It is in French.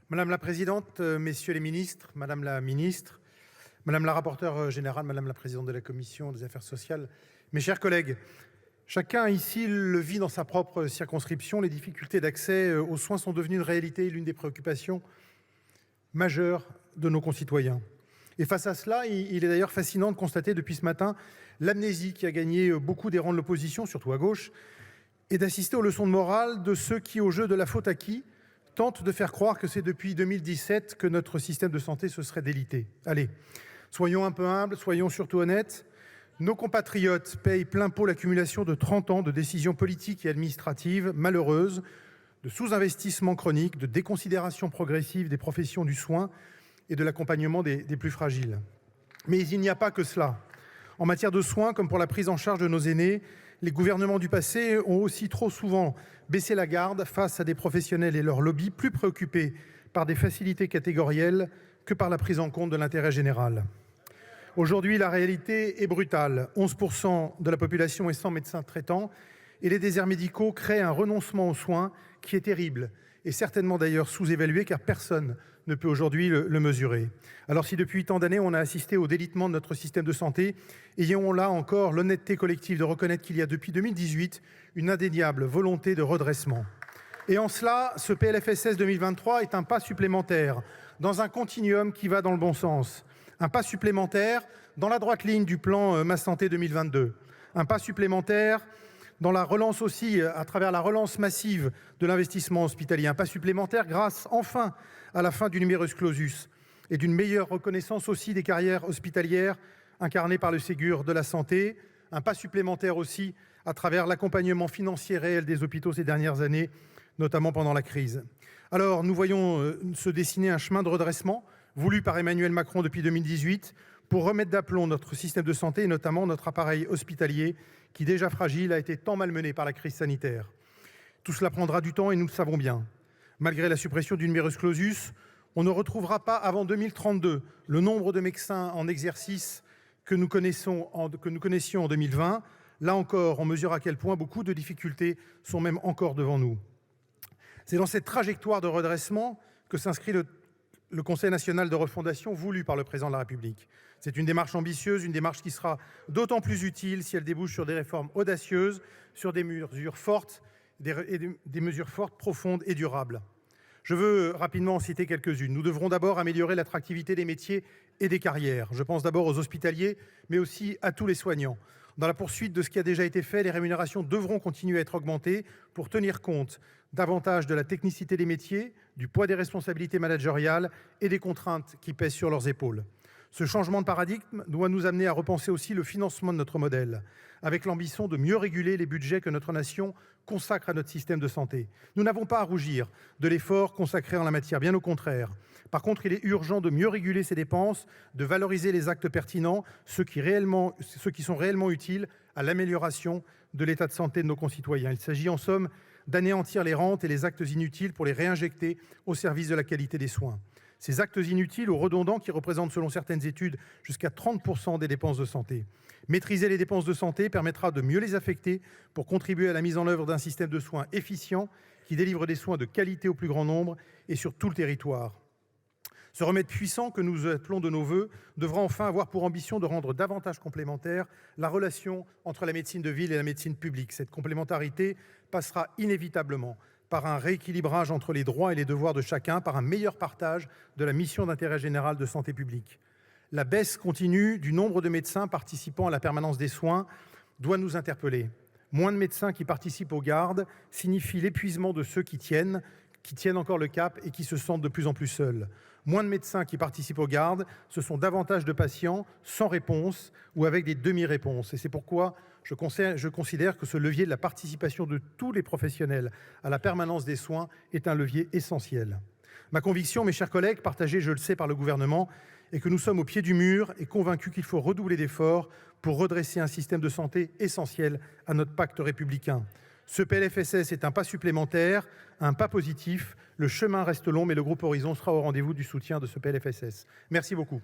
Madame la présidente, messieurs les ministres, madame la ministre, madame la rapporteure générale, madame la présidente de la commission des affaires sociales, mes chers collègues, chacun ici le vit dans sa propre circonscription. Les difficultés d'accès aux soins sont devenues une réalité, l'une des préoccupations majeures de nos concitoyens. Et face à cela, il est d'ailleurs fascinant de constater depuis ce matin l'amnésie qui a gagné beaucoup des rangs de l'opposition, surtout à gauche, et d'assister aux leçons de morale de ceux qui, au jeu de la faute à qui, tentent de faire croire que c'est depuis 2017 que notre système de santé se serait délité. Allez, soyons un peu humbles, soyons surtout honnêtes. Nos compatriotes payent plein pot l'accumulation de 30 ans de décisions politiques et administratives malheureuses, de sous-investissement chronique, de déconsidération progressive des professions du soin et de l'accompagnement des plus fragiles. Mais il n'y a pas que cela. En matière de soins, comme pour la prise en charge de nos aînés, les gouvernements du passé ont aussi trop souvent baissé la garde face à des professionnels et leurs lobbies plus préoccupés par des facilités catégorielles que par la prise en compte de l'intérêt général. Aujourd'hui, la réalité est brutale. 11% de la population est sans médecin traitant et les déserts médicaux créent un renoncement aux soins qui est terrible et certainement d'ailleurs sous-évalué car personne ne peut aujourd'hui le mesurer. Alors si depuis tant d'années on a assisté au délitement de notre système de santé, ayons là encore l'honnêteté collective de reconnaître qu'il y a depuis 2018 une indéniable volonté de redressement. Et en cela, ce PLFSS 2023 est un pas supplémentaire dans un continuum qui va dans le bon sens. Un pas supplémentaire dans la droite ligne du plan Ma Santé 2022. Un pas supplémentaire dans la relance aussi, à travers la relance massive de l'investissement hospitalier. Un pas supplémentaire grâce, enfin, à la fin du numerus clausus et d'une meilleure reconnaissance aussi des carrières hospitalières incarnées par le Ségur de la santé. Un pas supplémentaire aussi à travers l'accompagnement financier réel des hôpitaux ces dernières années, notamment pendant la crise. Alors, nous voyons se dessiner un chemin de redressement voulu par Emmanuel Macron depuis 2018 pour remettre d'aplomb notre système de santé et notamment notre appareil hospitalier qui, déjà fragile, a été tant malmené par la crise sanitaire. Tout cela prendra du temps et nous le savons bien. Malgré la suppression du numerus clausus, on ne retrouvera pas avant 2032 le nombre de médecins en exercice que nous connaissions en 2020. Là encore, on mesure à quel point beaucoup de difficultés sont même encore devant nous. C'est dans cette trajectoire de redressement que s'inscrit le Conseil national de refondation voulu par le président de la République. C'est une démarche ambitieuse, une démarche qui sera d'autant plus utile si elle débouche sur des réformes audacieuses, sur des mesures fortes, des mesures fortes, profondes et durables. Je veux rapidement en citer quelques-unes. Nous devrons d'abord améliorer l'attractivité des métiers et des carrières. Je pense d'abord aux hospitaliers, mais aussi à tous les soignants. Dans la poursuite de ce qui a déjà été fait, les rémunérations devront continuer à être augmentées pour tenir compte davantage de la technicité des métiers, du poids des responsabilités managériales et des contraintes qui pèsent sur leurs épaules. Ce changement de paradigme doit nous amener à repenser aussi le financement de notre modèle, avec l'ambition de mieux réguler les budgets que notre nation consacre à notre système de santé. Nous n'avons pas à rougir de l'effort consacré en la matière, bien au contraire. Par contre, il est urgent de mieux réguler ces dépenses, de valoriser les actes pertinents, ceux qui sont réellement utiles à l'amélioration de l'état de santé de nos concitoyens. Il s'agit en somme d'anéantir les rentes et les actes inutiles pour les réinjecter au service de la qualité des soins. Ces actes inutiles ou redondants qui représentent selon certaines études jusqu'à 30% des dépenses de santé. Maîtriser les dépenses de santé permettra de mieux les affecter pour contribuer à la mise en œuvre d'un système de soins efficient qui délivre des soins de qualité au plus grand nombre et sur tout le territoire. Ce remède puissant que nous appelons de nos vœux devra enfin avoir pour ambition de rendre davantage complémentaire la relation entre la médecine de ville et la médecine publique. Cette complémentarité passera inévitablement par un rééquilibrage entre les droits et les devoirs de chacun, par un meilleur partage de la mission d'intérêt général de santé publique. La baisse continue du nombre de médecins participant à la permanence des soins doit nous interpeller. Moins de médecins qui participent aux gardes signifie l'épuisement de ceux qui tiennent encore le cap et qui se sentent de plus en plus seuls. Moins de médecins qui participent aux gardes, ce sont davantage de patients sans réponse ou avec des demi-réponses. Et c'est pourquoi je considère que ce levier de la participation de tous les professionnels à la permanence des soins est un levier essentiel. Ma conviction, mes chers collègues, partagée, je le sais, par le gouvernement, est que nous sommes au pied du mur et convaincus qu'il faut redoubler d'efforts pour redresser un système de santé essentiel à notre pacte républicain. Ce PLFSS est un pas supplémentaire, un pas positif. Le chemin reste long, mais le groupe Horizon sera au rendez-vous du soutien de ce PLFSS. Merci beaucoup.